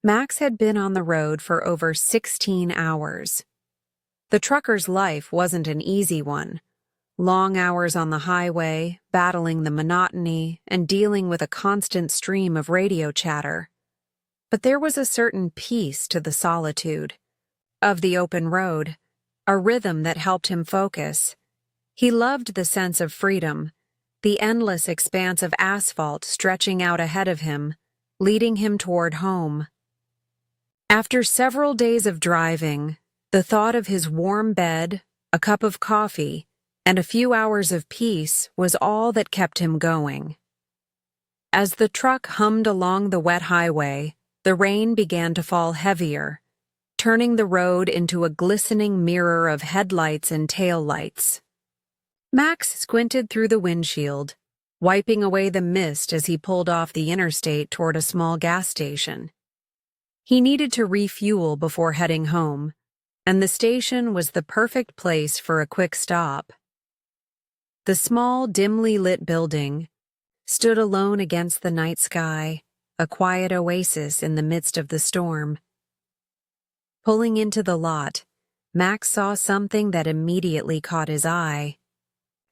Max had been on the road for over 16 hours. The trucker's life wasn't an easy one. Long hours on the highway, battling the monotony, and dealing with a constant stream of radio chatter. But there was a certain peace to the solitude of the open road, a rhythm that helped him focus. He loved the sense of freedom, the endless expanse of asphalt stretching out ahead of him, leading him toward home. After several days of driving, the thought of his warm bed, a cup of coffee, and a few hours of peace was all that kept him going. As the truck hummed along the wet highway, the rain began to fall heavier, turning the road into a glistening mirror of headlights and taillights. Max squinted through the windshield, wiping away the mist as he pulled off the interstate toward a small gas station. He needed to refuel before heading home, and the station was the perfect place for a quick stop. The small, dimly lit building stood alone against the night sky, a quiet oasis in the midst of the storm. Pulling into the lot, Max saw something that immediately caught his eye.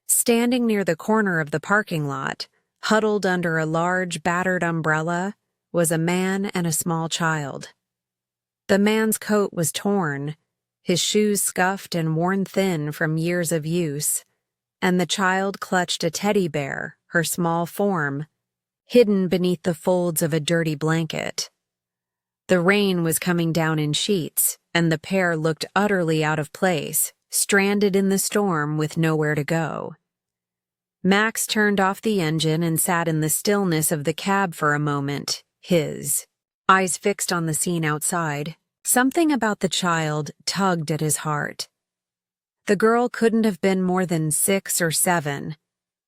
Standing near the corner of the parking lot, huddled under a large, battered umbrella, was a man and a small child. The man's coat was torn, his shoes scuffed and worn thin from years of use, and the child clutched a teddy bear, her small form, hidden beneath the folds of a dirty blanket. The rain was coming down in sheets, and the pair looked utterly out of place, stranded in the storm with nowhere to go. Max turned off the engine and sat in the stillness of the cab for a moment, his eyes fixed on the scene outside. Something about the child tugged at his heart. The girl couldn't have been more than 6 or 7,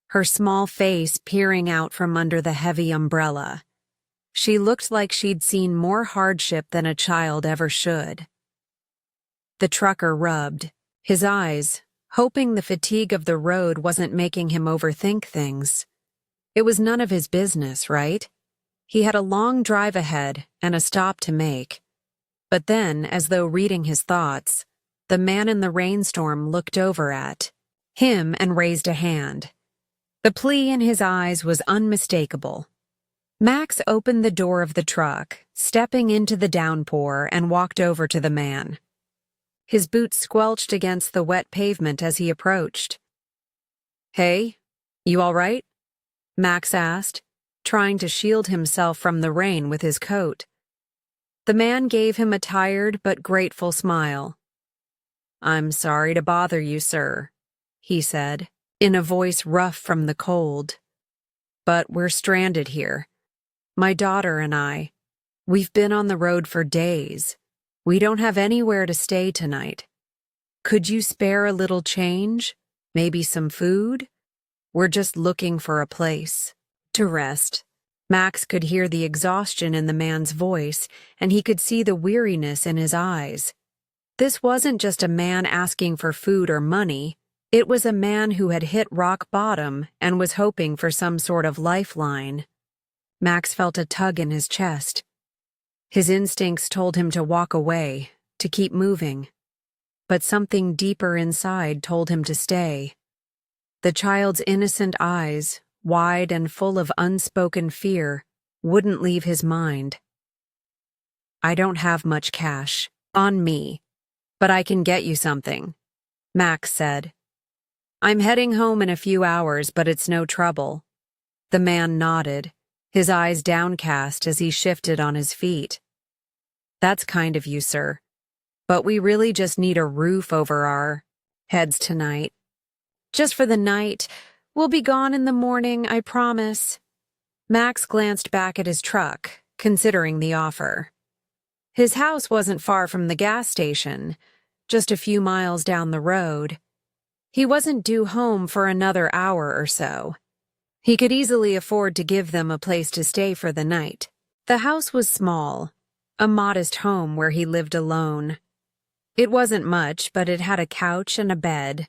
her small face peering out from under the heavy umbrella. She looked like she'd seen more hardship than a child ever should. The trucker rubbed his eyes, hoping the fatigue of the road wasn't making him overthink things. It was none of his business, right? He had a long drive ahead and a stop to make. But then, as though reading his thoughts, the man in the rainstorm looked over at him and raised a hand. The plea in his eyes was unmistakable. Max opened the door of the truck, stepping into the downpour, and walked over to the man. His boots squelched against the wet pavement as he approached. "Hey, you all right?" Max asked, trying to shield himself from the rain with his coat. The man gave him a tired but grateful smile. "I'm sorry to bother you, sir," he said, in a voice rough from the cold. "But we're stranded here. My daughter and I. We've been on the road for days. We don't have anywhere to stay tonight. Could you spare a little change? Maybe some food? We're just looking for a place to rest." Max could hear the exhaustion in the man's voice, and he could see the weariness in his eyes. This wasn't just a man asking for food or money. It was a man who had hit rock bottom and was hoping for some sort of lifeline. Max felt a tug in his chest. His instincts told him to walk away, to keep moving. But something deeper inside told him to stay. The child's innocent eyes, wide and full of unspoken fear, wouldn't leave his mind. "I don't have much cash on me, but I can get you something," Max said. "I'm heading home in a few hours, but it's no trouble." The man nodded, his eyes downcast as he shifted on his feet. "That's kind of you, sir. But we really just need a roof over our heads tonight. Just for the night. We'll be gone in the morning, I promise." Max glanced back at his truck, considering the offer. His house wasn't far from the gas station, just a few miles down the road. He wasn't due home for another hour or so. He could easily afford to give them a place to stay for the night. The house was small, a modest home where he lived alone. It wasn't much, but it had a couch and a bed,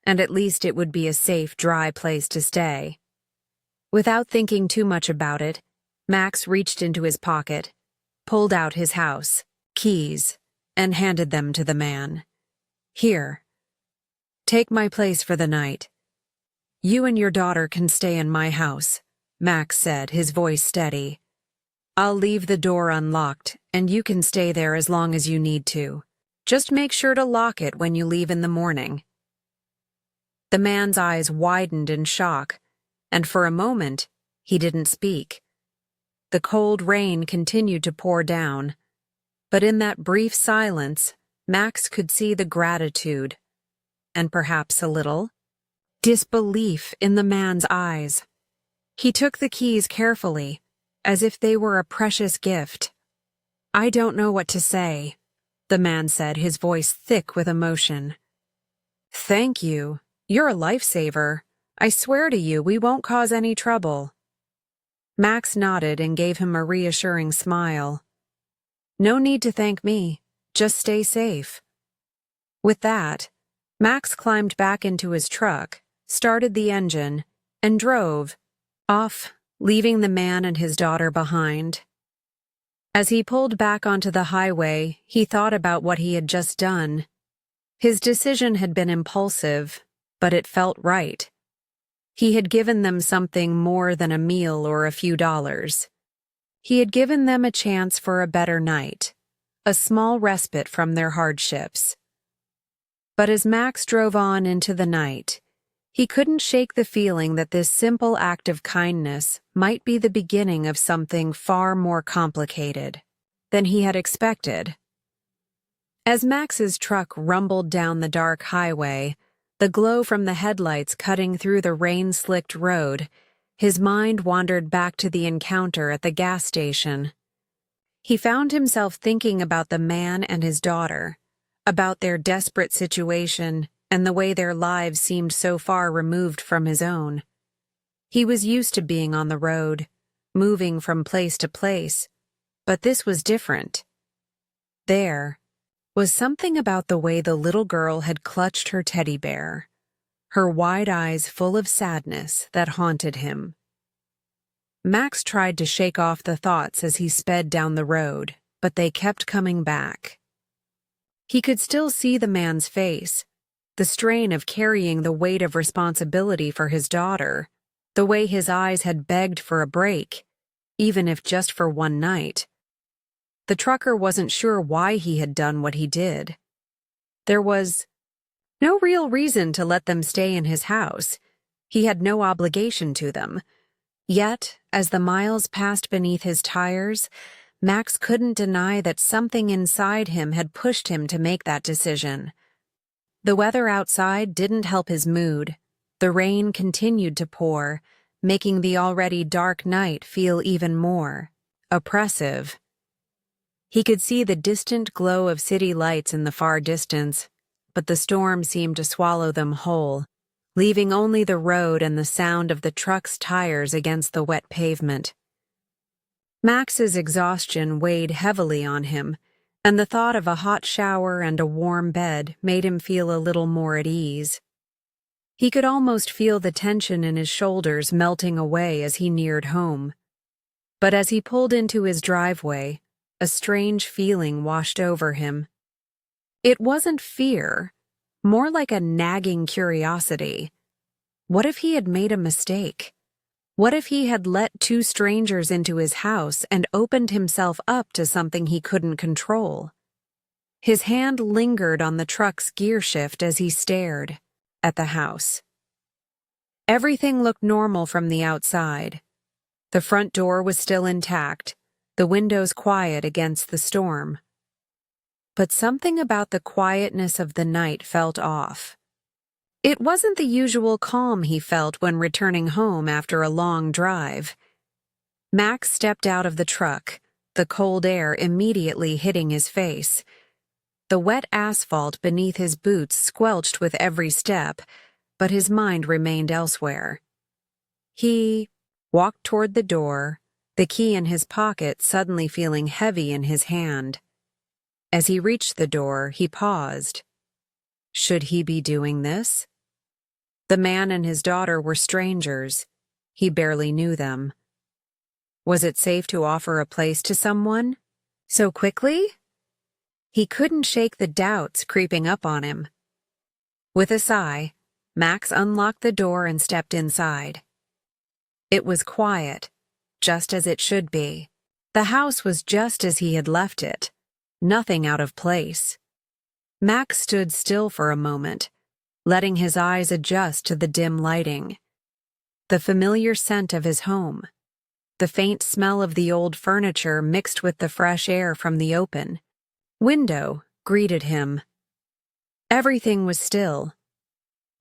and at least it would be a safe, dry place to stay. Without thinking too much about it, Max reached into his pocket, pulled out his house, keys, and handed them to the man. "Here. Take my place for the night. You and your daughter can stay in my house," Max said, his voice steady. "I'll leave the door unlocked, and you can stay there as long as you need to. Just make sure to lock it when you leave in the morning." The man's eyes widened in shock, and for a moment, he didn't speak. The cold rain continued to pour down, but in that brief silence, Max could see the gratitude, and perhaps a little, disbelief in the man's eyes. He took the keys carefully, as if they were a precious gift. "I don't know what to say," the man said, his voice thick with emotion. "Thank you. You're a lifesaver. I swear to you we won't cause any trouble." Max nodded and gave him a reassuring smile. "No need to thank me. Just stay safe." With that, Max climbed back into his truck, started the engine, and drove off, leaving the man and his daughter behind. As he pulled back onto the highway, he thought about what he had just done. His decision had been impulsive, but it felt right. He had given them something more than a meal or a few dollars. He had given them a chance for a better night, a small respite from their hardships. But as Max drove on into the night, he couldn't shake the feeling that this simple act of kindness might be the beginning of something far more complicated than he had expected. As Max's truck rumbled down the dark highway, the glow from the headlights cutting through the rain-slicked road, his mind wandered back to the encounter at the gas station. He found himself thinking about the man and his daughter, about their desperate situation and the way their lives seemed so far removed from his own. He was used to being on the road, moving from place to place, but this was different. There was something about the way the little girl had clutched her teddy bear, her wide eyes full of sadness, that haunted him. Max tried to shake off the thoughts as he sped down the road, but they kept coming back. He could still see the man's face, the strain of carrying the weight of responsibility for his daughter, the way his eyes had begged for a break, even if just for one night. The trucker wasn't sure why he had done what he did. There was no real reason to let them stay in his house. He had no obligation to them. Yet, as the miles passed beneath his tires, Max couldn't deny that something inside him had pushed him to make that decision. The weather outside didn't help his mood. The rain continued to pour, making the already dark night feel even more oppressive. He could see the distant glow of city lights in the far distance, but the storm seemed to swallow them whole, leaving only the road and the sound of the truck's tires against the wet pavement. Max's exhaustion weighed heavily on him, and the thought of a hot shower and a warm bed made him feel a little more at ease. He could almost feel the tension in his shoulders melting away as he neared home. But as he pulled into his driveway, a strange feeling washed over him. It wasn't fear, more like a nagging curiosity. What if he had made a mistake? What if he had let two strangers into his house and opened himself up to something he couldn't control? His hand lingered on the truck's gear shift as he stared at the house. Everything looked normal from the outside. The front door was still intact, the windows quiet against the storm. But something about the quietness of the night felt off. It wasn't the usual calm he felt when returning home after a long drive. Max stepped out of the truck, the cold air immediately hitting his face. The wet asphalt beneath his boots squelched with every step, but his mind remained elsewhere. He walked toward the door, the key in his pocket suddenly feeling heavy in his hand. As he reached the door, he paused. Should he be doing this? The man and his daughter were strangers. He barely knew them. Was it safe to offer a place to someone? So quickly? He couldn't shake the doubts creeping up on him. With a sigh, Max unlocked the door and stepped inside. It was quiet, just as it should be. The house was just as he had left it, nothing out of place. Max stood still for a moment, letting his eyes adjust to the dim lighting. The familiar scent of his home, the faint smell of the old furniture mixed with the fresh air from the open window greeted him. Everything was still,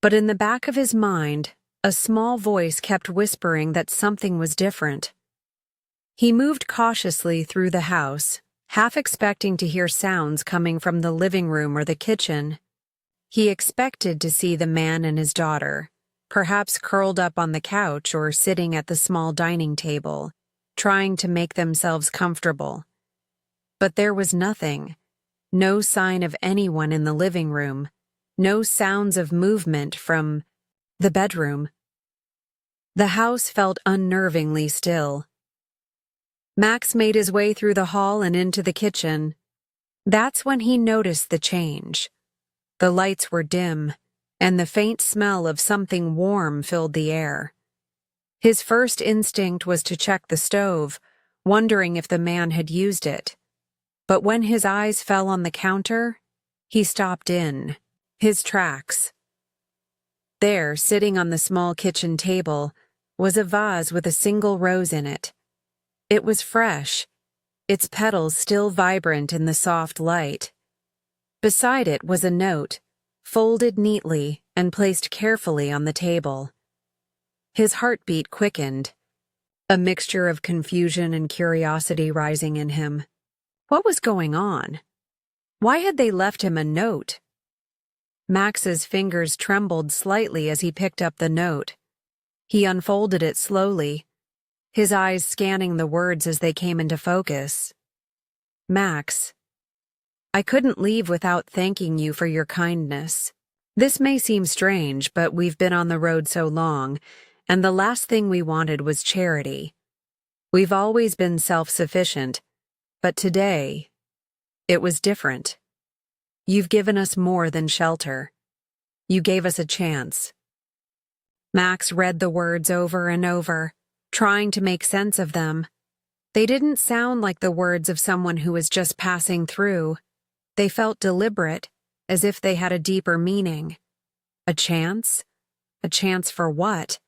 but in the back of his mind, a small voice kept whispering that something was different. He moved cautiously through the house, half expecting to hear sounds coming from the living room or the kitchen. He expected to see the man and his daughter, perhaps curled up on the couch or sitting at the small dining table, trying to make themselves comfortable. But there was nothing. No sign of anyone in the living room, no sounds of movement from the bedroom. The house felt unnervingly still. Max made his way through the hall and into the kitchen. That's when he noticed the change. The lights were dim, and the faint smell of something warm filled the air. His first instinct was to check the stove, wondering if the man had used it. But when his eyes fell on the counter, he stopped in his tracks. There, sitting on the small kitchen table, was a vase with a single rose in it. It was fresh, its petals still vibrant in the soft light. Beside it was a note, folded neatly and placed carefully on the table. His heartbeat quickened, a mixture of confusion and curiosity rising in him. What was going on? Why had they left him a note? Max's fingers trembled slightly as he picked up the note. He unfolded it slowly, his eyes scanning the words as they came into focus. Max, I couldn't leave without thanking you for your kindness. This may seem strange, but we've been on the road so long, and the last thing we wanted was charity. We've always been self-sufficient, but today, it was different. You've given us more than shelter. You gave us a chance. Max read the words over and over, trying to make sense of them. They didn't sound like the words of someone who was just passing through. They felt deliberate, as if they had a deeper meaning. A chance? A chance for what?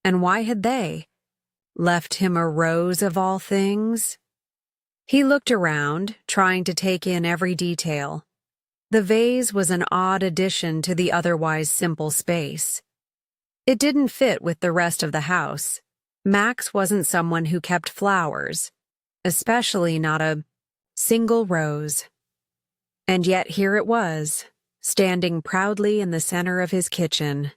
And why had they left him a rose of all things? He looked around, trying to take in every detail. The vase was an odd addition to the otherwise simple space. It didn't fit with the rest of the house. Max wasn't someone who kept flowers, especially not a single rose. And yet here it was, standing proudly in the center of his kitchen.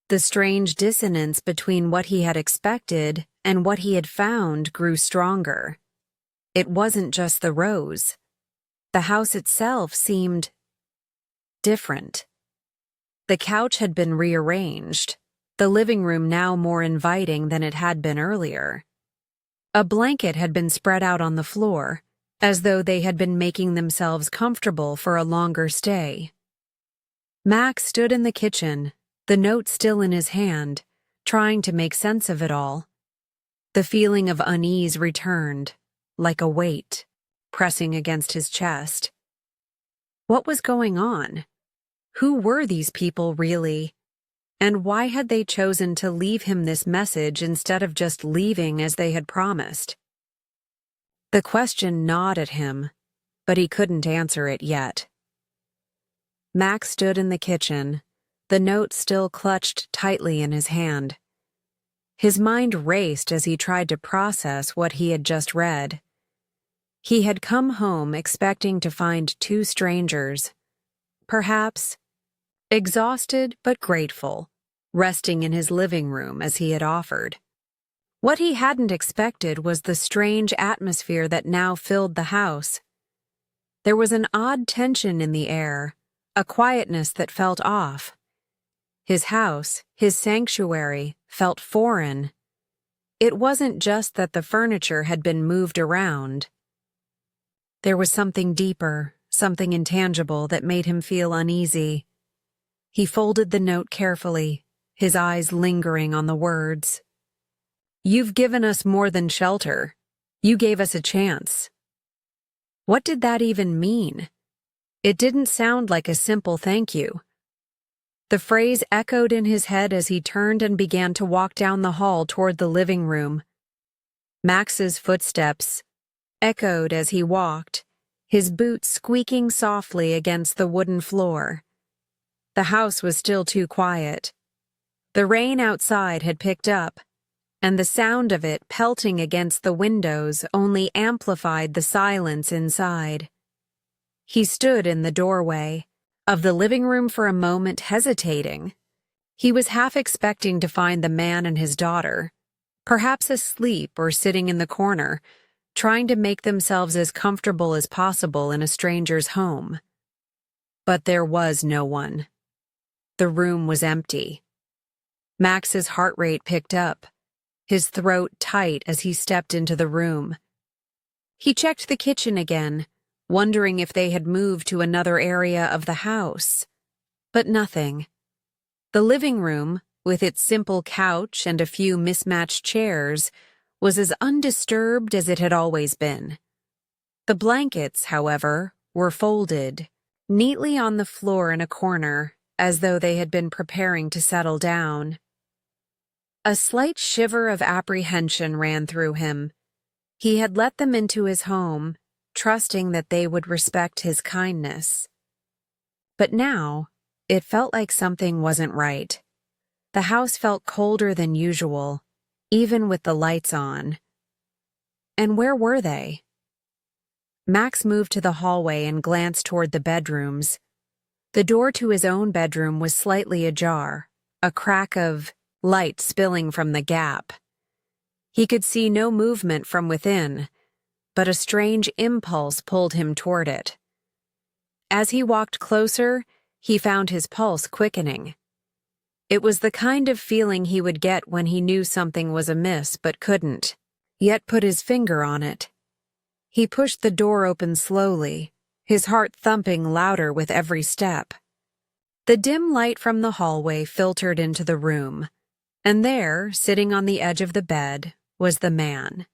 The strange dissonance between what he had expected and what he had found grew stronger. It wasn't just the rose. The house itself seemed different. The couch had been rearranged, the living room now more inviting than it had been earlier. A blanket had been spread out on the floor, as though they had been making themselves comfortable for a longer stay. Max stood in the kitchen, the note still in his hand, trying to make sense of it all. The feeling of unease returned, like a weight, pressing against his chest. What was going on? Who were these people really? And why had they chosen to leave him this message instead of just leaving as they had promised? The question gnawed at him, but he couldn't answer it yet. Max stood in the kitchen, the note still clutched tightly in his hand. His mind raced as he tried to process what he had just read. He had come home expecting to find two strangers, perhaps exhausted but grateful, resting in his living room as he had offered. What he hadn't expected was the strange atmosphere that now filled the house. There was an odd tension in the air, a quietness that felt off. His house, his sanctuary, felt foreign. It wasn't just that the furniture had been moved around. There was something deeper, something intangible that made him feel uneasy. He folded the note carefully, his eyes lingering on the words. "You've given us more than shelter. You gave us a chance." What did that even mean? It didn't sound like a simple thank you. The phrase echoed in his head as he turned and began to walk down the hall toward the living room. Max's footsteps echoed as he walked, his boots squeaking softly against the wooden floor. The house was still too quiet. The rain outside had picked up, and the sound of it pelting against the windows only amplified the silence inside. He stood in the doorway of the living room for a moment, hesitating. He was half expecting to find the man and his daughter, perhaps asleep or sitting in the corner, trying to make themselves as comfortable as possible in a stranger's home. But there was no one. The room was empty. Max's heart rate picked up, his throat tight as he stepped into the room. He checked the kitchen again, wondering if they had moved to another area of the house. But nothing. The living room, with its simple couch and a few mismatched chairs, was as undisturbed as it had always been. The blankets, however, were folded, neatly on the floor in a corner, as though they had been preparing to settle down. A slight shiver of apprehension ran through him. He had let them into his home, trusting that they would respect his kindness. But now, it felt like something wasn't right. The house felt colder than usual, even with the lights on. And where were they? Max moved to the hallway and glanced toward the bedrooms. The door to his own bedroom was slightly ajar, a crack of light spilling from the gap. He could see no movement from within, but a strange impulse pulled him toward it. As he walked closer, he found his pulse quickening. It was the kind of feeling he would get when he knew something was amiss but couldn't, yet put his finger on it. He pushed the door open slowly, his heart thumping louder with every step. The dim light from the hallway filtered into the room, and there, sitting on the edge of the bed, was the man.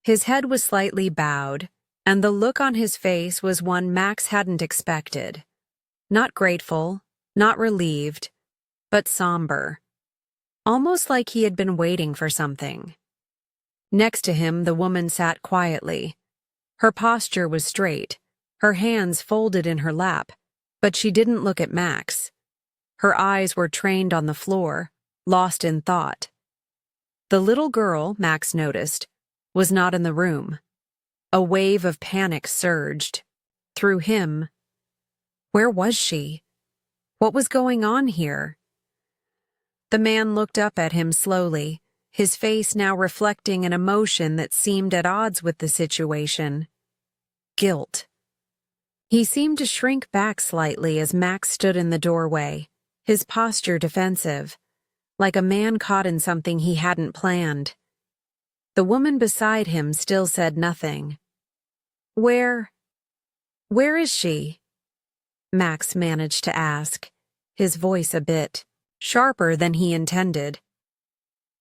His head was slightly bowed, and the look on his face was one Max hadn't expected. Not grateful, not relieved, but somber. Almost like he had been waiting for something. Next to him, the woman sat quietly. Her posture was straight, her hands folded in her lap, but she didn't look at Max. Her eyes were trained on the floor, lost in thought. The little girl, Max noticed, was not in the room. A wave of panic surged. Through him. Where was she? What was going on here? The man looked up at him slowly, his face now reflecting an emotion that seemed at odds with the situation. Guilt. He seemed to shrink back slightly as Max stood in the doorway, his posture defensive, like a man caught in something he hadn't planned. The woman beside him still said nothing. Where is she?" Max managed to ask, his voice a bit sharper than he intended.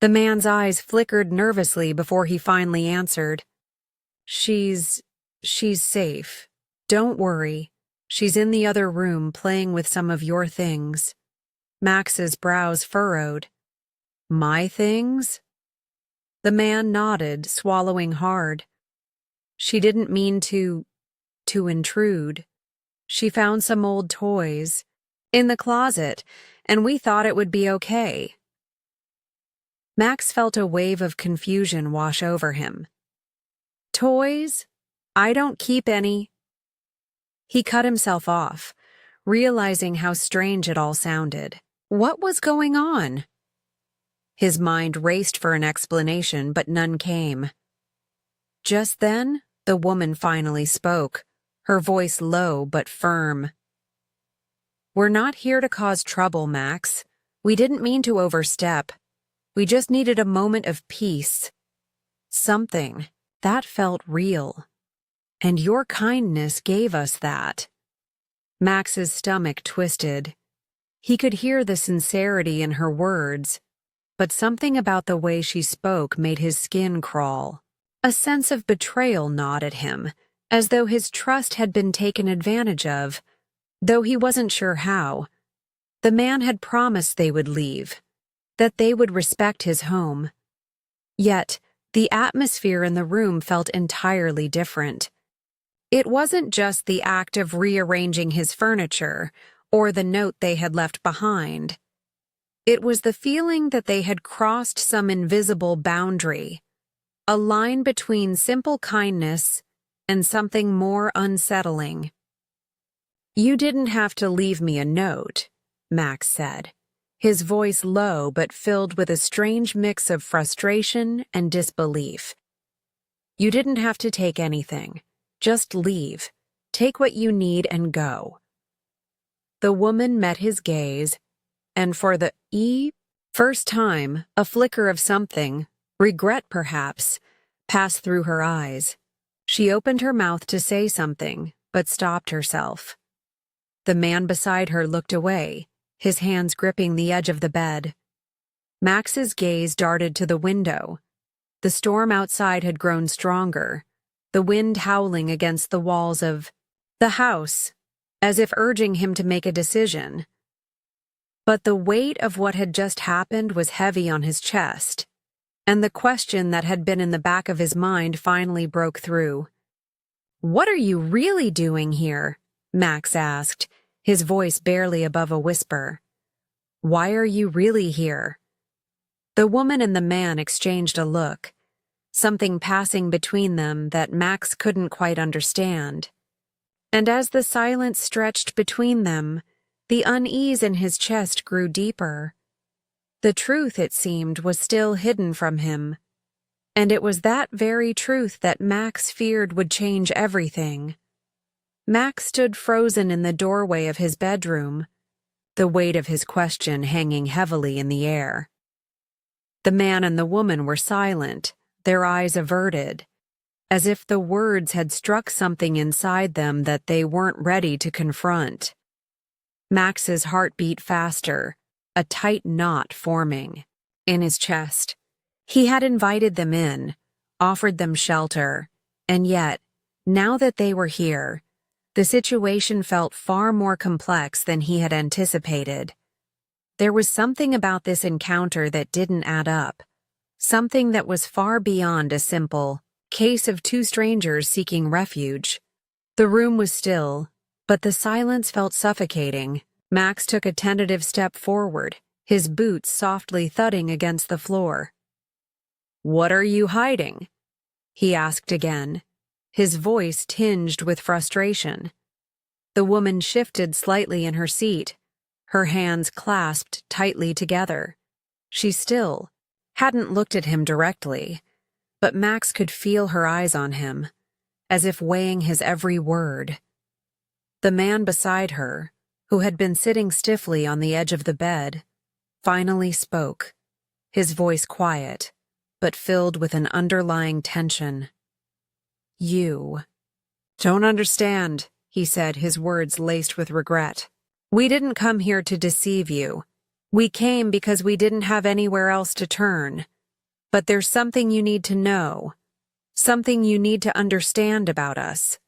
The man's eyes flickered nervously before he finally answered. She's safe. Don't worry. She's in the other room playing with some of your things." Max's brows furrowed. "My things?" The man nodded, swallowing hard. She didn't mean to intrude. She found some old toys in the closet, and we thought it would be okay. Max felt a wave of confusion wash over him. "Toys? I don't keep any." He cut himself off, realizing how strange it all sounded. What was going on? His mind raced for an explanation, but none came. Just then, the woman finally spoke, her voice low but firm. "We're not here to cause trouble, Max. We didn't mean to overstep. We just needed a moment of peace. Something that felt real." And your kindness gave us that. Max's stomach twisted. He could hear the sincerity in her words, but something about the way she spoke made his skin crawl. A sense of betrayal gnawed at him, as though his trust had been taken advantage of, though he wasn't sure how. The man had promised they would leave, that they would respect his home. Yet, the atmosphere in the room felt entirely different. It wasn't just the act of rearranging his furniture or the note they had left behind. It was the feeling that they had crossed some invisible boundary, a line between simple kindness and something more unsettling. "You didn't have to leave me a note," Max said, his voice low but filled with a strange mix of frustration and disbelief. "You didn't have to take anything. Just leave. Take what you need and go." The woman met his gaze, and for the first time, a flicker of something, regret perhaps, passed through her eyes. She opened her mouth to say something, but stopped herself. The man beside her looked away, his hands gripping the edge of the bed. Max's gaze darted to the window. The storm outside had grown stronger, the wind howling against the walls of the house, as if urging him to make a decision. But the weight of what had just happened was heavy on his chest, and the question that had been in the back of his mind finally broke through. "What are you really doing here?" Max asked, his voice barely above a whisper. "Why are you really here?" The woman and the man exchanged a look, something passing between them that Max couldn't quite understand. And as the silence stretched between them, the unease in his chest grew deeper. The truth, it seemed, was still hidden from him, and it was that very truth that Max feared would change everything. Max stood frozen in the doorway of his bedroom, the weight of his question hanging heavily in the air. The man and the woman were silent, their eyes averted, as if the words had struck something inside them that they weren't ready to confront. Max's heart beat faster, a tight knot forming in his chest. He had invited them in, offered them shelter, and yet, now that they were here, the situation felt far more complex than he had anticipated. There was something about this encounter that didn't add up. Something that was far beyond a simple case of two strangers seeking refuge. The room was still, but the silence felt suffocating. Max took a tentative step forward, his boots softly thudding against the floor. "What are you hiding?" he asked again, his voice tinged with frustration. The woman shifted slightly in her seat, her hands clasped tightly together. She still hadn't looked at him directly, but Max could feel her eyes on him, as if weighing his every word. The man beside her, who had been sitting stiffly on the edge of the bed, finally spoke, his voice quiet, but filled with an underlying tension. "You don't understand," he said, his words laced with regret. "We didn't come here to deceive you. We came because we didn't have anywhere else to turn. But there's something you need to know, something you need to understand about us."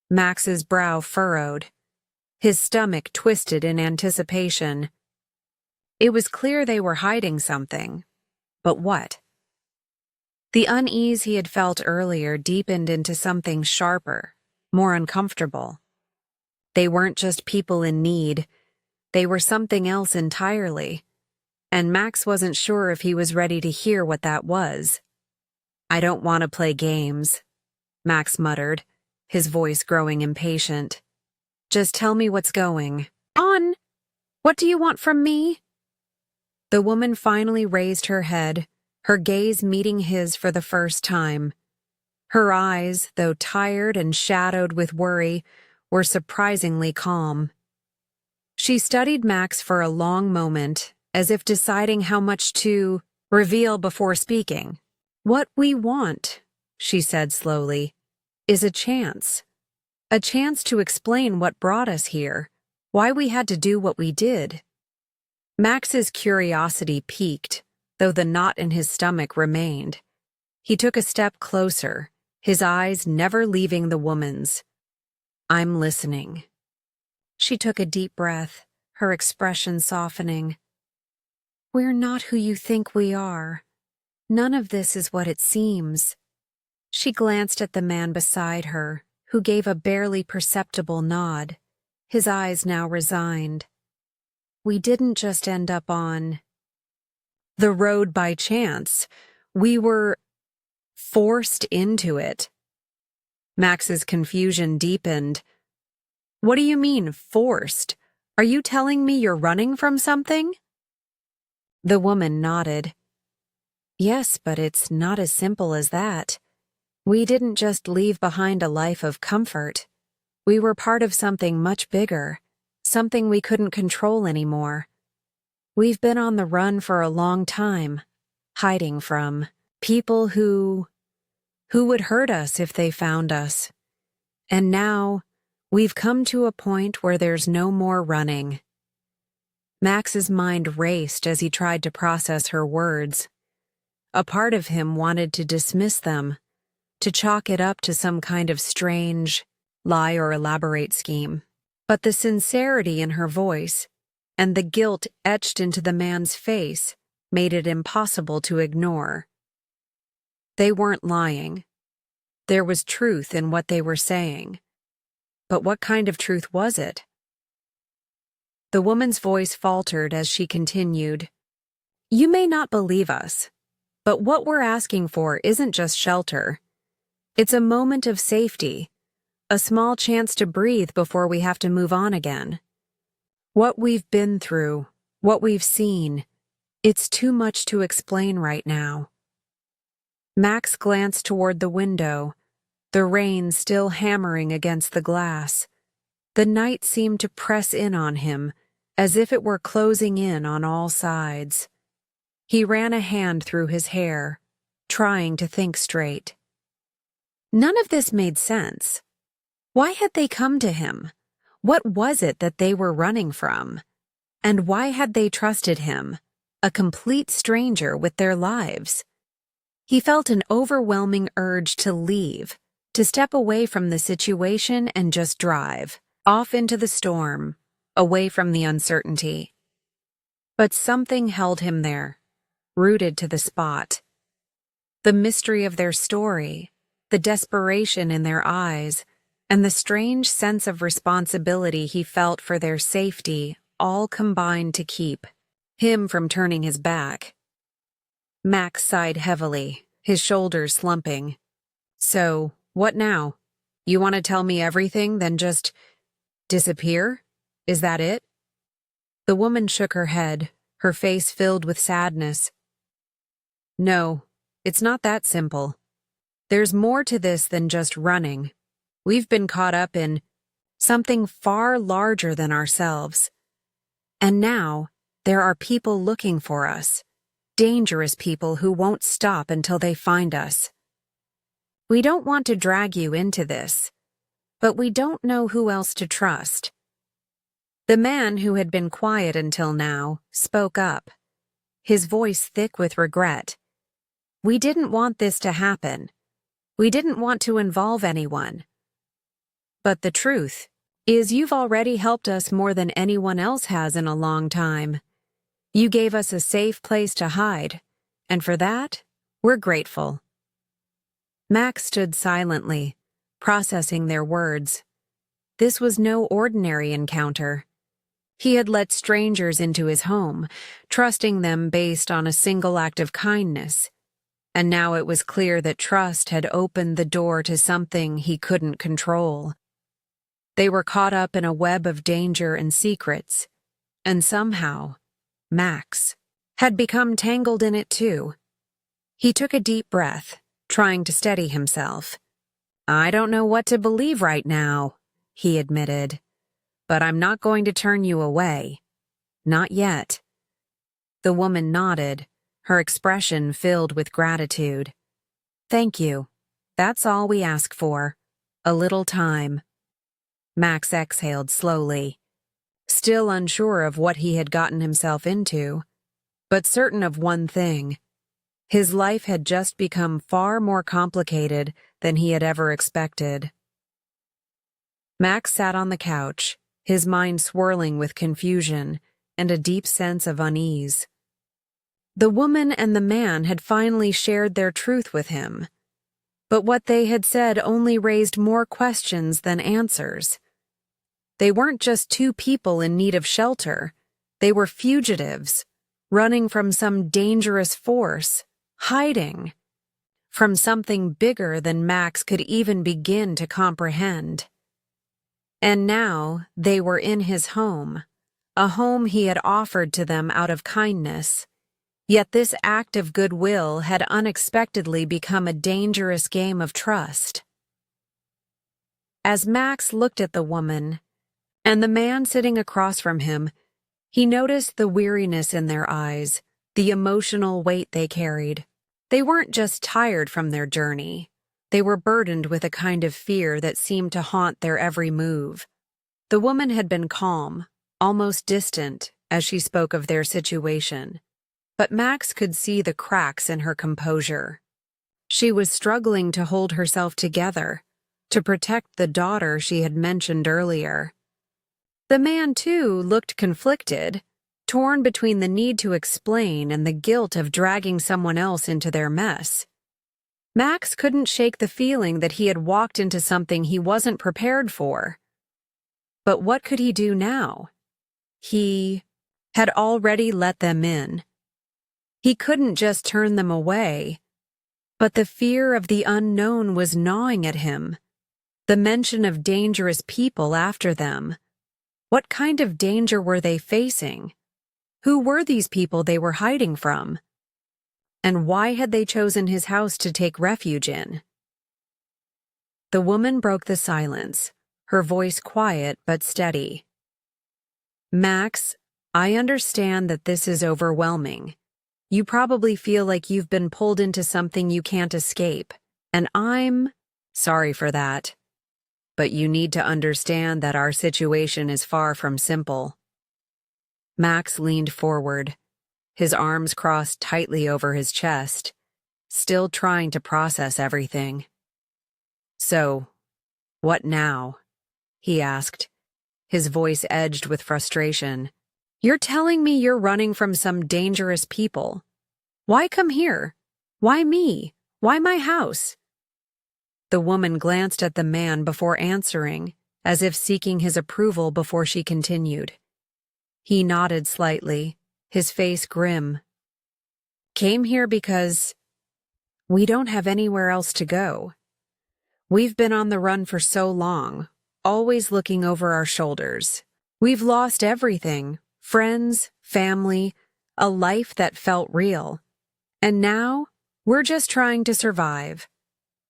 Max's brow furrowed, his stomach twisted in anticipation. It was clear they were hiding something, but what? The unease he had felt earlier deepened into something sharper, more uncomfortable. They weren't just people in need, they were something else entirely, and Max wasn't sure if he was ready to hear what that was. "I don't want to play games," Max muttered, his voice growing impatient. "Just tell me what's going on. What do you want from me?" The woman finally raised her head, her gaze meeting his for the first time. Her eyes, though tired and shadowed with worry, were surprisingly calm. She studied Max for a long moment, as if deciding how much to reveal before speaking. "What we want," she said slowly, is a chance. A chance to explain what brought us here, why we had to do what we did. Max's curiosity peaked, though the knot in his stomach remained. He took a step closer, his eyes never leaving the woman's. "I'm listening." She took a deep breath, her expression softening. "We're not who you think we are. None of this is what it seems." She glanced at the man beside her, who gave a barely perceptible nod, his eyes now resigned. "We didn't just end up on the road by chance. We were forced into it." Max's confusion deepened. "What do you mean, forced? Are you telling me you're running from something?" The woman nodded. "Yes, but it's not as simple as that. We didn't just leave behind a life of comfort. We were part of something much bigger, something we couldn't control anymore. We've been on the run for a long time, hiding from people who would hurt us if they found us. And now, we've come to a point where there's no more running." Max's mind raced as he tried to process her words. A part of him wanted to dismiss them, to chalk it up to some kind of strange lie or elaborate scheme. But the sincerity in her voice and the guilt etched into the man's face made it impossible to ignore. They weren't lying. There was truth in what they were saying. But what kind of truth was it? The woman's voice faltered as she continued. "You may not believe us, but what we're asking for isn't just shelter. It's a moment of safety, a small chance to breathe before we have to move on again. What we've been through, what we've seen, it's too much to explain right now." Max glanced toward the window, the rain still hammering against the glass. The night seemed to press in on him, as if it were closing in on all sides. He ran a hand through his hair, trying to think straight. None of this made sense. Why had they come to him? What was it that they were running from? And why had they trusted him, a complete stranger, with their lives? He felt an overwhelming urge to leave, to step away from the situation and just drive, off into the storm, away from the uncertainty. But something held him there, rooted to the spot. The mystery of their story, the desperation in their eyes, and the strange sense of responsibility he felt for their safety all combined to keep him from turning his back. Max sighed heavily, his shoulders slumping. "So, what now? You want to tell me everything, then just disappear? Is that it?" The woman shook her head, her face filled with sadness. "No, it's not that simple. There's more to this than just running. We've been caught up in something far larger than ourselves. And now, there are people looking for us, dangerous people who won't stop until they find us. We don't want to drag you into this, but we don't know who else to trust." The man, who had been quiet until now, spoke up, his voice thick with regret. "We didn't want this to happen. We didn't want to involve anyone. But the truth is you've already helped us more than anyone else has in a long time. You gave us a safe place to hide, and for that, we're grateful." Max stood silently, processing their words. This was no ordinary encounter. He had let strangers into his home, trusting them based on a single act of kindness. And now it was clear that trust had opened the door to something he couldn't control. They were caught up in a web of danger and secrets, and somehow, Max had become tangled in it too. He took a deep breath, trying to steady himself. "I don't know what to believe right now," he admitted, "but I'm not going to turn you away. Not yet." The woman nodded, her expression filled with gratitude. "Thank you. That's all we ask for. A little time. Max exhaled slowly, still unsure of what he had gotten himself into, but certain of one thing. His life had just become far more complicated than he had ever expected. Max sat on the couch, his mind swirling with confusion and a deep sense of unease. The woman and the man had finally shared their truth with him, but what they had said only raised more questions than answers. They weren't just two people in need of shelter. They were fugitives, running from some dangerous force, hiding from something bigger than Max could even begin to comprehend. And now they were in his home, a home he had offered to them out of kindness. Yet this act of goodwill had unexpectedly become a dangerous game of trust. As Max looked at the woman and the man sitting across from him, he noticed the weariness in their eyes, the emotional weight they carried. They weren't just tired from their journey. They were burdened with a kind of fear that seemed to haunt their every move. The woman had been calm, almost distant, as she spoke of their situation. But Max could see the cracks in her composure. She was struggling to hold herself together, to protect the daughter she had mentioned earlier. The man, too, looked conflicted, torn between the need to explain and the guilt of dragging someone else into their mess. Max couldn't shake the feeling that he had walked into something he wasn't prepared for. But what could he do now? He had already let them in. He couldn't just turn them away, but the fear of the unknown was gnawing at him. The mention of dangerous people after them. What kind of danger were they facing? Who were these people they were hiding from? And why had they chosen his house to take refuge in? The woman broke the silence, her voice quiet but steady. Max, I understand that this is overwhelming. You probably feel like you've been pulled into something you can't escape, and I'm sorry for that. But you need to understand that our situation is far from simple. Max leaned forward, his arms crossed tightly over his chest, still trying to process everything. So, what now? He asked, his voice edged with frustration. You're telling me you're running from some dangerous people. Why come here? Why me? Why my house? The woman glanced at the man before answering, as if seeking his approval before she continued. He nodded slightly, his face grim. Came here because we don't have anywhere else to go. We've been on the run for so long, always looking over our shoulders. We've lost everything. Friends, family, a life that felt real. And now, we're just trying to survive.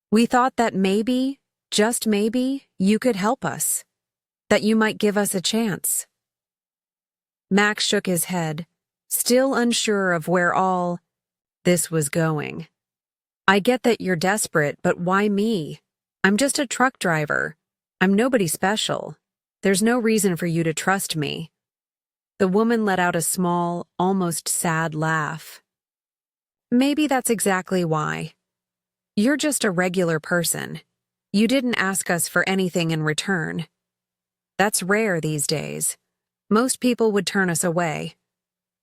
We thought that maybe, just maybe, you could help us. That you might give us a chance. Max shook his head, still unsure of where all this was going. I get that you're desperate, but why me? I'm just a truck driver. I'm nobody special. There's no reason for you to trust me. The woman let out a small, almost sad laugh. Maybe that's exactly why. You're just a regular person. You didn't ask us for anything in return. That's rare these days. Most people would turn us away.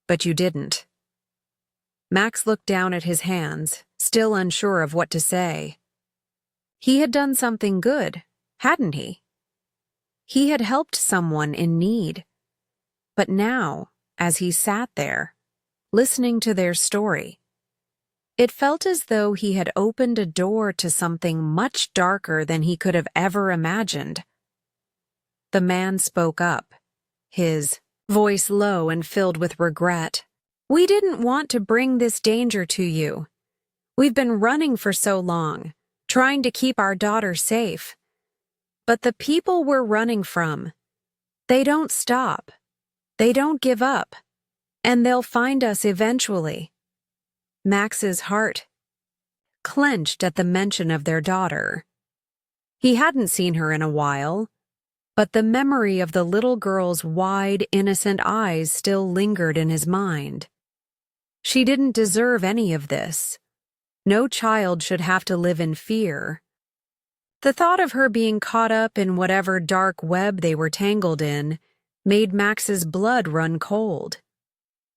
But you didn't. Max looked down at his hands, still unsure of what to say. He had done something good, hadn't he? He had helped someone in need. But now, as he sat there, listening to their story, it felt as though he had opened a door to something much darker than he could have ever imagined. The man spoke up, his voice low and filled with regret. We didn't want to bring this danger to you. We've been running for so long, trying to keep our daughter safe. But the people we're running from, they don't stop. They don't give up. And they'll find us eventually. Max's heart clenched at the mention of their daughter. He hadn't seen her in a while, but the memory of the little girl's wide, innocent eyes still lingered in his mind. She didn't deserve any of this. No child should have to live in fear. The thought of her being caught up in whatever dark web they were tangled in made Max's blood run cold.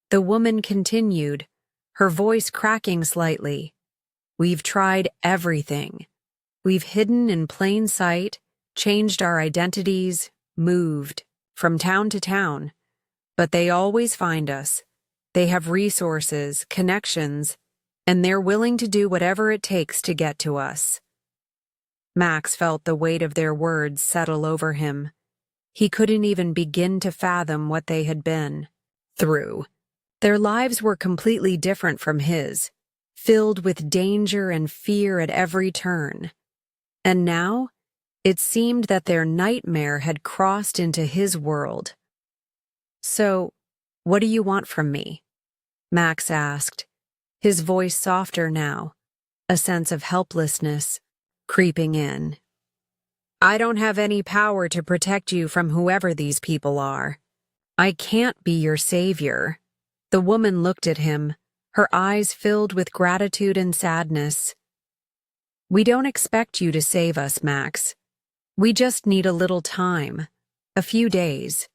The woman continued, her voice cracking slightly. "We've tried everything. We've hidden in plain sight, changed our identities, moved from town to town. But they always find us. They have resources, connections, and they're willing to do whatever it takes to get to us." Max felt the weight of their words settle over him. He couldn't even begin to fathom what they had been through. Their lives were completely different from his, filled with danger and fear at every turn. And now, it seemed that their nightmare had crossed into his world. "So, what do you want from me?" Max asked, his voice softer now, a sense of helplessness creeping in. "I don't have any power to protect you from whoever these people are. I can't be your savior." The woman looked at him, her eyes filled with gratitude and sadness. "We don't expect you to save us, Max. We just need a little time, a few days.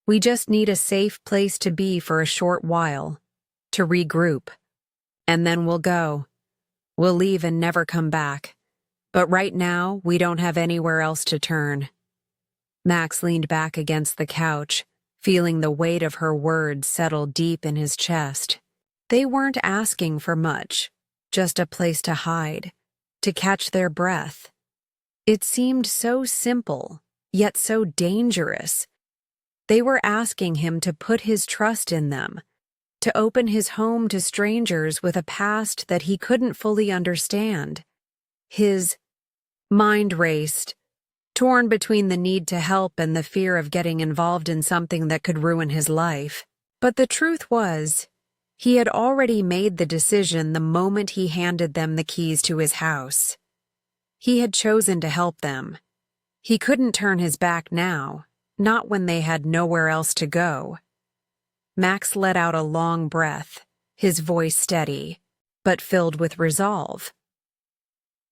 We just need a safe place to be for a short while, to regroup. And then we'll go. We'll leave and never come back. But right now, we don't have anywhere else to turn." Max leaned back against the couch, feeling the weight of her words settle deep in his chest. They weren't asking for much, just a place to hide, to catch their breath. It seemed so simple, yet so dangerous. They were asking him to put his trust in them, to open his home to strangers with a past that he couldn't fully understand. His mind raced, torn between the need to help and the fear of getting involved in something that could ruin his life. But the truth was, he had already made the decision the moment he handed them the keys to his house. He had chosen to help them. He couldn't turn his back now, not when they had nowhere else to go. Max let out a long breath, his voice steady, but filled with resolve.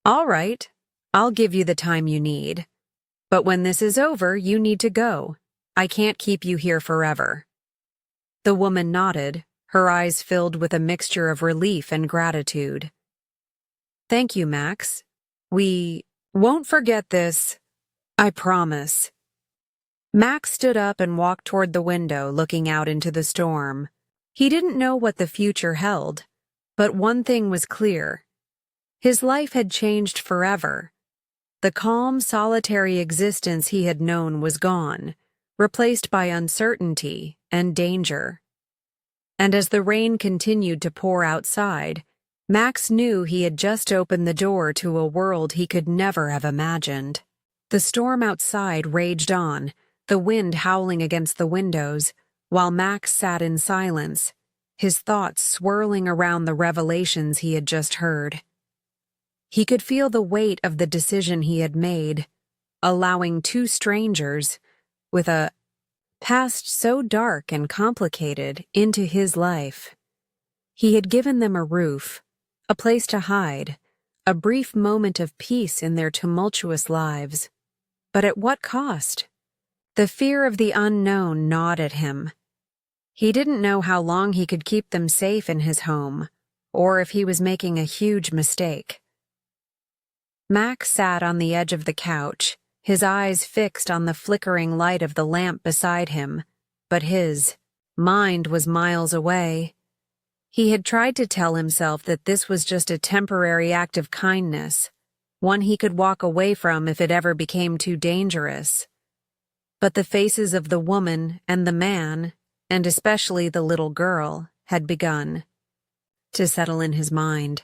"All right, I'll give you the time you need. But when this is over, you need to go. I can't keep you here forever." The woman nodded, her eyes filled with a mixture of relief and gratitude. "Thank you, Max. We won't forget this. I promise." Max stood up and walked toward the window, looking out into the storm. He didn't know what the future held, but one thing was clear. His life had changed forever. The calm, solitary existence he had known was gone, replaced by uncertainty and danger. And as the rain continued to pour outside, Max knew he had just opened the door to a world he could never have imagined. The storm outside raged on, the wind howling against the windows, while Max sat in silence, his thoughts swirling around the revelations he had just heard. He could feel the weight of the decision he had made, allowing two strangers, with a past so dark and complicated, into his life. He had given them a roof, a place to hide, a brief moment of peace in their tumultuous lives. But at what cost? The fear of the unknown gnawed at him. He didn't know how long he could keep them safe in his home, or if he was making a huge mistake. Max sat on the edge of the couch, his eyes fixed on the flickering light of the lamp beside him, but his mind was miles away. He had tried to tell himself that this was just a temporary act of kindness, one he could walk away from if it ever became too dangerous. But the faces of the woman and the man, and especially the little girl, had begun to settle in his mind.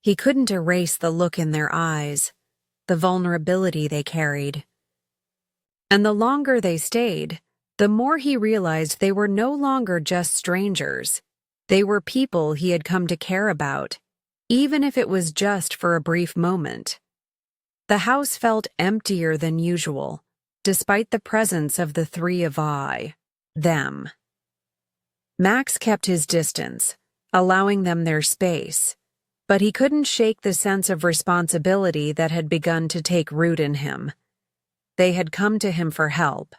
He couldn't erase the look in their eyes, the vulnerability they carried. And the longer they stayed, the more he realized they were no longer just strangers. They were people he had come to care about, even if it was just for a brief moment. The house felt emptier than usual, despite the presence of the three of them. Max kept his distance, allowing them their space, but he couldn't shake the sense of responsibility that had begun to take root in him. They had come to him for help,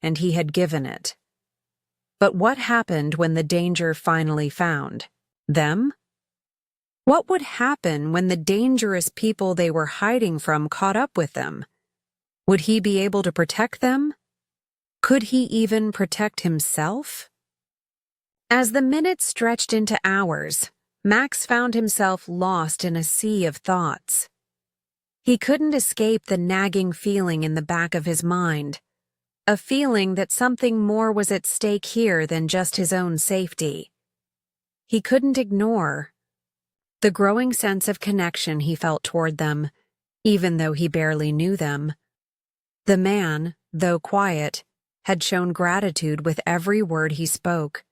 and he had given it. But what happened when the danger finally found them? What would happen when the dangerous people they were hiding from caught up with them? Would he be able to protect them? Could he even protect himself? As the minutes stretched into hours, Max found himself lost in a sea of thoughts. He couldn't escape the nagging feeling in the back of his mind, a feeling that something more was at stake here than just his own safety. He couldn't ignore the growing sense of connection he felt toward them, even though he barely knew them. The man, though quiet, had shown gratitude with every word he spoke,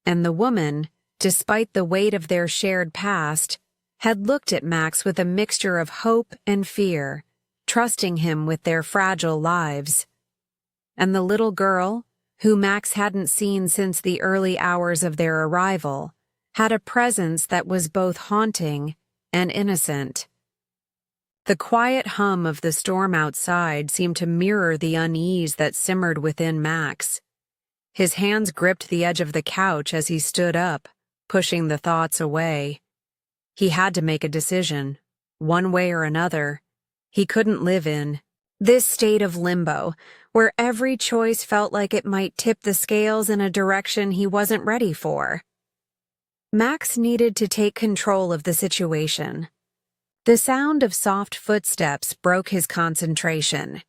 and the woman, despite the weight of their shared past, had looked at Max with a mixture of hope and fear, trusting him with their fragile lives. And the little girl, who Max hadn't seen since the early hours of their arrival, had a presence that was both haunting and innocent. The quiet hum of the storm outside seemed to mirror the unease that simmered within Max. His hands gripped the edge of the couch as he stood up, pushing the thoughts away. He had to make a decision, one way or another. He couldn't live in this state of limbo, where every choice felt like it might tip the scales in a direction he wasn't ready for. Max needed to take control of the situation. The sound of soft footsteps broke his concentration,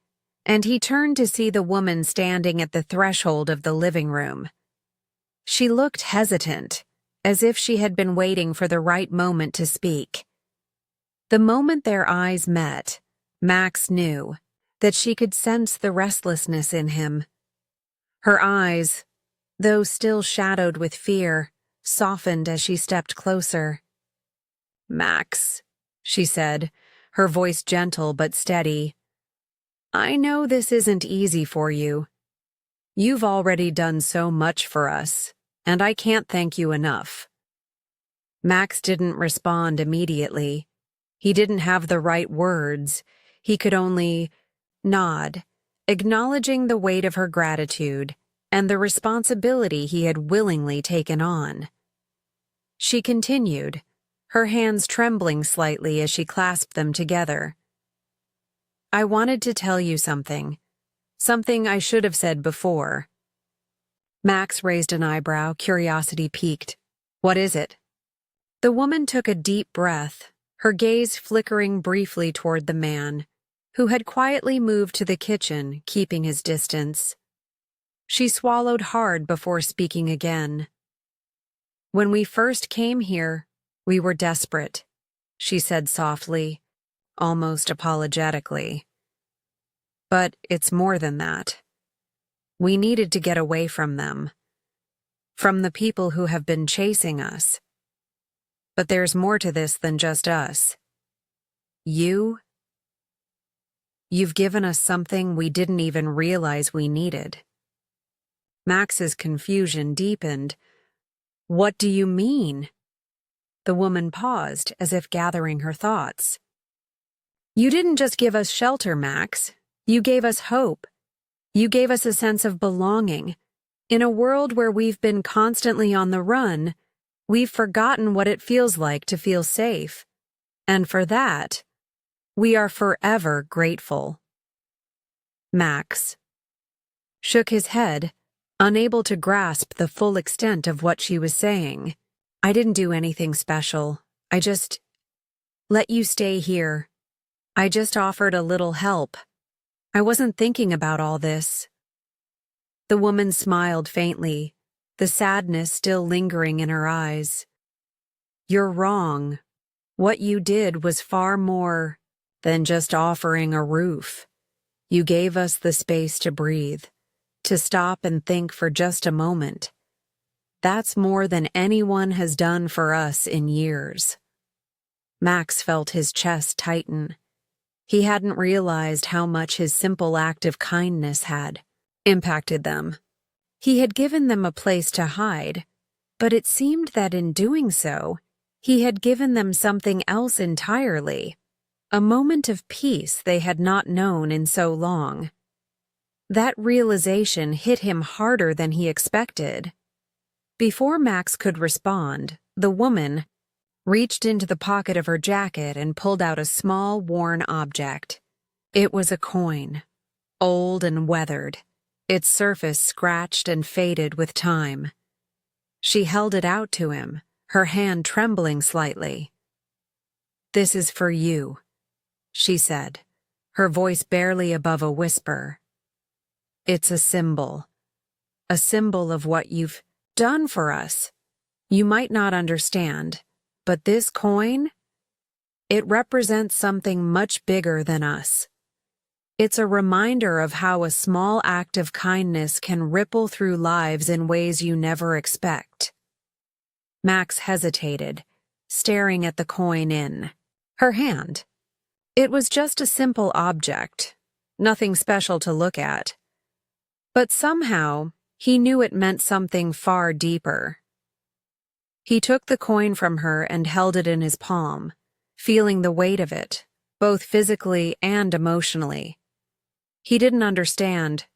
and he turned to see the woman standing at the threshold of the living room. She looked hesitant, as if she had been waiting for the right moment to speak. The moment their eyes met, Max knew that she could sense the restlessness in him. Her eyes, though still shadowed with fear, softened as she stepped closer. "Max," she said, her voice gentle but steady, "I know this isn't easy for you. You've already done so much for us, and I can't thank you enough." Max didn't respond immediately. He didn't have the right words. He could only nod, acknowledging the weight of her gratitude and the responsibility he had willingly taken on. She continued, her hands trembling slightly as she clasped them together. "I wanted to tell you something I should have said before." Max raised an eyebrow, curiosity piqued. "What is it?" The woman took a deep breath, her gaze flickering briefly toward the man, who had quietly moved to the kitchen, keeping his distance. She swallowed hard before speaking again. "When we first came here, we were desperate," she said softly, almost apologetically. "But it's more than that. We needed to get away from them, from the people who have been chasing us. But there's more to this than just us. You've given us something we didn't even realize we needed." Max's confusion deepened. "What do you mean?" The woman paused, as if gathering her thoughts. "You didn't just give us shelter, Max. You gave us hope. You gave us a sense of belonging. In a world where we've been constantly on the run, we've forgotten what it feels like to feel safe. And for that, we are forever grateful." Max shook his head, unable to grasp the full extent of what she was saying. "I didn't do anything special. I just let you stay here. I just offered a little help. I wasn't thinking about all this." The woman smiled faintly, the sadness still lingering in her eyes. "You're wrong. What you did was far more than just offering a roof. You gave us the space to breathe, to stop and think for just a moment. That's more than anyone has done for us in years." Max felt his chest tighten. He hadn't realized how much his simple act of kindness had impacted them. He had given them a place to hide, but it seemed that in doing so, he had given them something else entirely, a moment of peace they had not known in so long. That realization hit him harder than he expected. Before Max could respond, the woman reached into the pocket of her jacket and pulled out a small, worn object. It was a coin, old and weathered, its surface scratched and faded with time. She held it out to him, her hand trembling slightly. "This is for you," she said, her voice barely above a whisper. "It's a symbol of what you've done for us. You might not understand, but this coin, it represents something much bigger than us. It's a reminder of how a small act of kindness can ripple through lives in ways you never expect." Max hesitated, staring at the coin in her hand. It was just a simple object, nothing special to look at. But somehow, he knew it meant something far deeper. He took the coin from her and held it in his palm, feeling the weight of it, both physically and emotionally. He didn't understand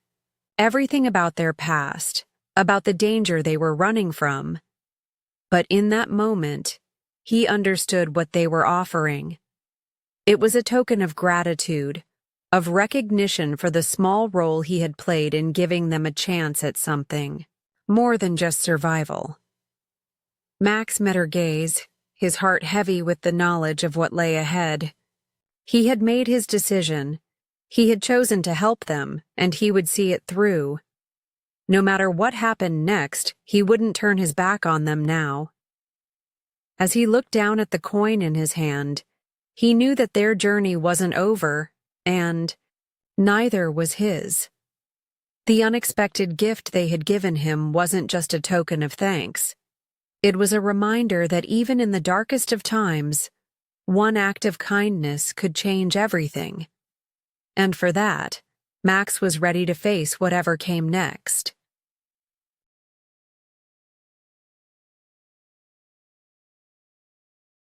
everything about their past, about the danger they were running from. But in that moment, he understood what they were offering. It was a token of gratitude, of recognition for the small role he had played in giving them a chance at something, more than just survival. Max met her gaze, his heart heavy with the knowledge of what lay ahead. He had made his decision. He had chosen to help them, and he would see it through. No matter what happened next, he wouldn't turn his back on them now. As he looked down at the coin in his hand, he knew that their journey wasn't over, and neither was his. The unexpected gift they had given him wasn't just a token of thanks. It was a reminder that even in the darkest of times, one act of kindness could change everything. And for that, Max was ready to face whatever came next.